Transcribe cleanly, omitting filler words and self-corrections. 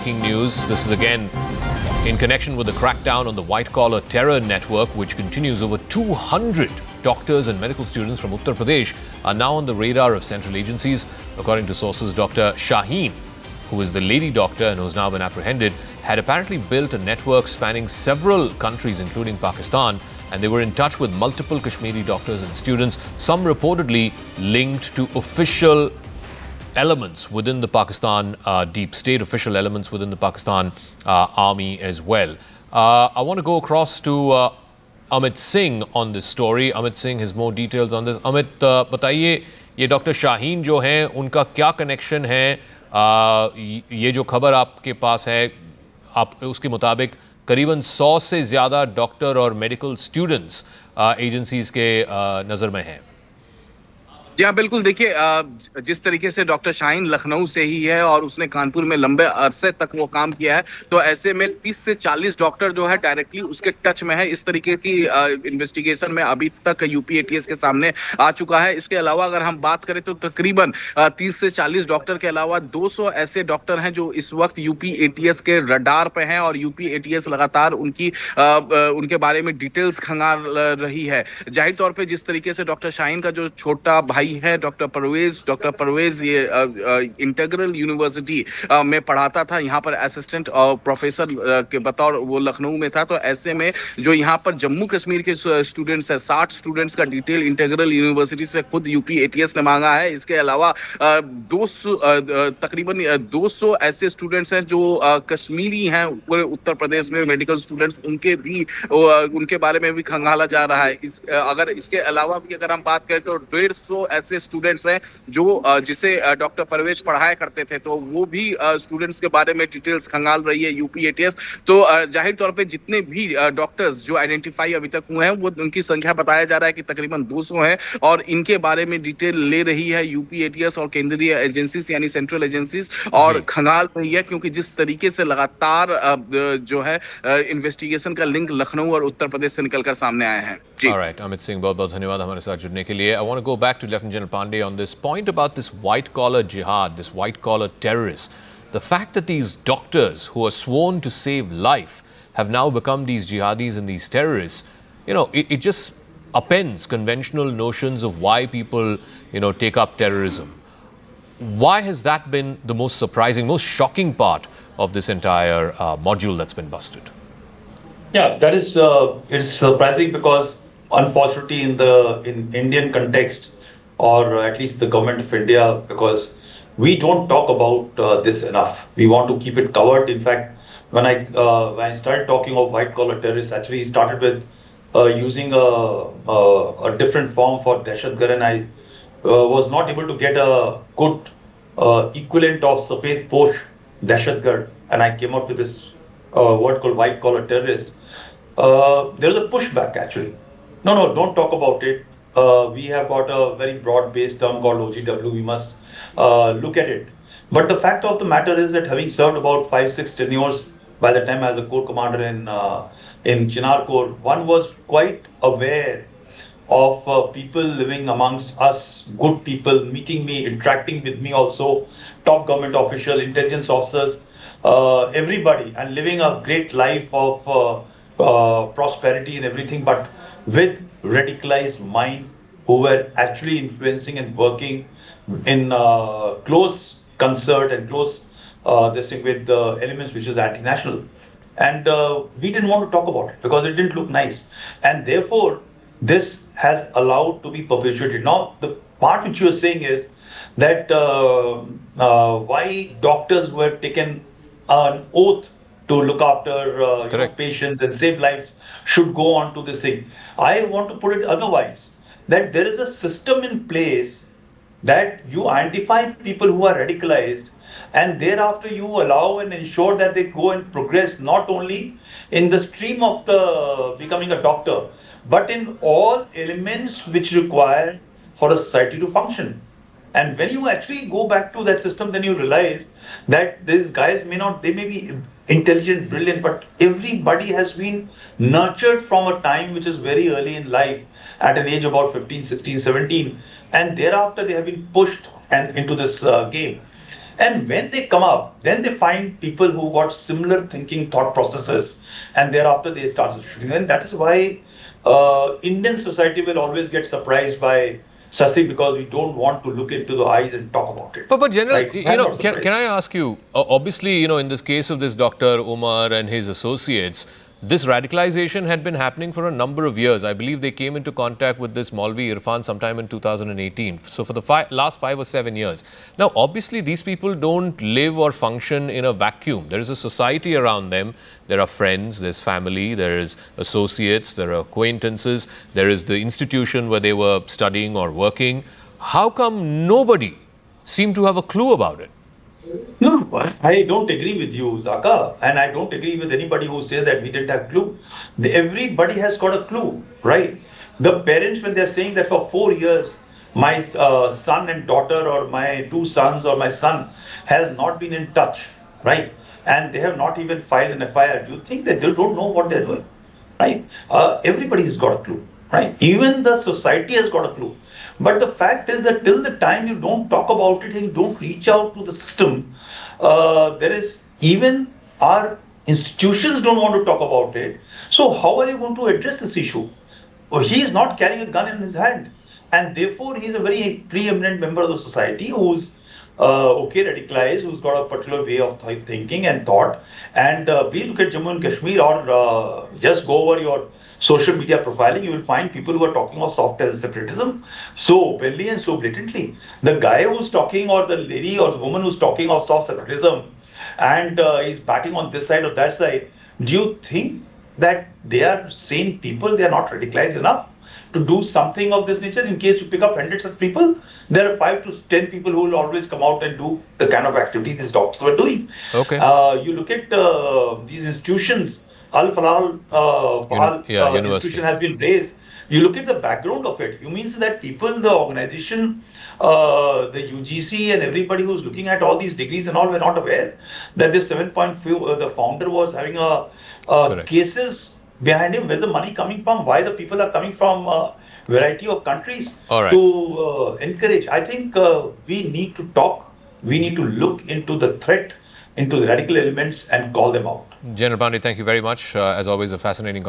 Breaking news. This is again in connection with the crackdown on the white-collar terror network, which continues. Over 200 doctors and medical students from Uttar Pradesh are now on the radar of central agencies. According to sources, Dr. Shaheen, who is the lady doctor and who has now been apprehended, had apparently built a network spanning several countries, including Pakistan, and they were in touch with multiple Kashmiri doctors and students, some reportedly linked to official elements within the Pakistan deep state, official elements within the Pakistan army as well. I want to go across to Amit Singh on this story. Amit Singh has more details on this. Amit, बताइए ये doctor Shaheen जो हैं उनका क्या connection है? ये जो खबर आपके पास है, आप उसके मुताबिक करीबन 100 से ज़्यादा डॉक्टर और मेडिकल स्टूडेंट्स एजेंसीज के नज़र में हैं। जी हाँ, बिल्कुल। देखिए, जिस तरीके से डॉक्टर शाहीन लखनऊ से ही है और उसने कानपुर में लंबे अरसे तक वो काम किया है, तो ऐसे में 30 से 40 डॉक्टर जो है डायरेक्टली उसके टच में है। इस तरीके की इन्वेस्टिगेशन में अभी तक यूपी एटीएस के सामने आ चुका है। इसके अलावा अगर हम बात करें तो तकरीबन 30 से 40 डॉक्टर के अलावा 200 ऐसे डॉक्टर हैं जो इस वक्त यूपी एटीएस के रडार पे हैं और यूपी एटीएस लगातार उनके बारे में डिटेल्स खंगाल रही है। जाहिर तौर पर जिस तरीके से डॉक्टर शाहीन का जो छोटा भाई है डॉक्टर परवेज ये इंटीग्रल यूनिवर्सिटी में पढ़ाता था, यहाँ पर असिस्टेंट और प्रोफेसर के बतौर वो लखनऊ में था। तो ऐसे में जो यहाँ पर जम्मू कश्मीर के स्टूडेंट्स है, 60 स्टूडेंट्स का डिटेल इंटीग्रल यूनिवर्सिटी से खुद यूपी एटीएस ने मांगा है। इसके अलावा तकरीबन 200 ऐसे स्टूडेंट्स हैं जो कश्मीरी हैं पूरे उत्तर प्रदेश में, मेडिकल स्टूडेंट्स, उनके बारे में भी खंगाला जा रहा है। अगर इसके अलावा भी अगर हम बात करें तो 150 ऐसे स्टूडेंट्स हैं जो जिसे डॉक्टर परवेज पढ़ाया करते थे, तो वो भी स्टूडेंट्स के बारे में डिटेल्स खंगाल रही है यूपी एटीएस। तो जाहिर तौर पे जितने भी डॉक्टर्स जो आइडेंटिफाई अभी तक हुए हैं वो उनकी संख्या बताया जा रहा है कि तकरीबन 200 है और इनके बारे में डिटेल ले रही है यूपी एटीएस और केंद्रीय एजेंसीज यानी सेंट्रल एजेंसीज और खंगाल रही है, क्योंकि जिस तरीके से लगातार जो है इन्वेस्टिगेशन का लिंक लखनऊ और उत्तर प्रदेश से निकलकर सामने आए हैं। Alright, Amit Singh, बहुत-बहुत धन्यवाद हमारे साथ जुड़ने के लिए। I want to go back to Lieutenant General Pandey on this point about this white-collar jihad, this white-collar terrorists. The fact that these doctors who are sworn to save life have now become these jihadis and these terrorists, it just upends conventional notions of why people, take up terrorism. Why has that been the most surprising, most shocking part of this entire module that's been busted? Yeah, that is it's surprising because unfortunately in Indian context, or at least the government of India, because we don't talk about this enough. We want to keep it covered. In fact, when I started talking of white collar terrorists, actually started with using a different form for Dahshatgard, and I was not able to get a good equivalent of Safed Posh Dahshatgard, and I came up with this word called white collar terrorist. There is a pushback actually. No, don't talk about it. We have got a very broad-based term called OGW. We must look at it. But the fact of the matter is that having served about 5-6 tenures by the time as a corps commander in Chinar Corps, one was quite aware of people living amongst us, good people, meeting me, interacting with me also, top government official, intelligence officers, everybody, and living a great life of prosperity and everything, but with radicalized mind who were actually influencing and working in close concert and close this thing with the elements which is anti-national. And we didn't want to talk about it because it didn't look nice. And therefore, this has allowed to be perpetuated. Now, the part which you are saying is that why doctors were taken an oath to look after patients and save lives should go on to this thing. I want to put it otherwise, that there is a system in place that you identify people who are radicalized and thereafter you allow and ensure that they go and progress not only in the stream of the becoming a doctor, but in all elements which require for a society to function. And when you actually go back to that system, then you realize that these guys they may be intelligent, brilliant, but everybody has been nurtured from a time which is very early in life, at an age about 15, 16, 17, and thereafter they have been pushed and into this game. And when they come up, then they find people who got similar thinking thought processes, and thereafter they start shooting. And that is why Indian society will always get surprised by Sasti, because we don't want to look into the eyes and talk about it. But General, right? I'm not surprised. can I ask you, obviously, in this case of this Dr. Umar and his associates, this radicalization had been happening for a number of years. I believe they came into contact with this Maulvi Irfan sometime in 2018. So for the last 5 or 7 years. Now, obviously, these people don't live or function in a vacuum. There is a society around them. There are friends, there's family, there is associates, there are acquaintances, there is the institution where they were studying or working. How come nobody seemed to have a clue about it? No, I don't agree with you, Zaka, and I don't agree with anybody who says that we didn't have clue. Everybody has got a clue, right? The parents, when they're saying that for 4 years, my son and daughter, or my 2 sons, or my son has not been in touch, right? And they have not even filed an FIR. Do you think that they don't know what they're doing, right? Everybody has got a clue, right? Even the society has got a clue. But the fact is that till the time you don't talk about it and you don't reach out to the system, there is, even our institutions don't want to talk about it. So how are you going to address this issue? Well, he is not carrying a gun in his hand, and therefore he is a very preeminent member of the society who's radicalized, who's got a particular way of thinking and thought. And please look at Jammu and Kashmir, or just go over your social media profiling, you will find people who are talking of soft separatism so openly and so blatantly. The guy who's talking, or the lady or the woman who's talking of soft separatism, and is batting on this side or that side, do you think that they are sane people? They are not radicalized enough to do something of this nature? In case you pick up 100 such people, there are 5 to 10 people who will always come out and do the kind of activity these doctors were doing. Okay. You look at these institutions. Al-Falal institution has been raised. You look at the background of it. You mean that people, the organization, the UGC and everybody who's looking at all these degrees and all were not aware that this 7.5, the founder was having cases behind him. Where's the money coming from? Why the people are coming from a variety of countries to encourage? I think we need to talk. We need to look into the threat, into the radical elements, and call them out. General Pandey, thank you very much. As always, a fascinating conversation.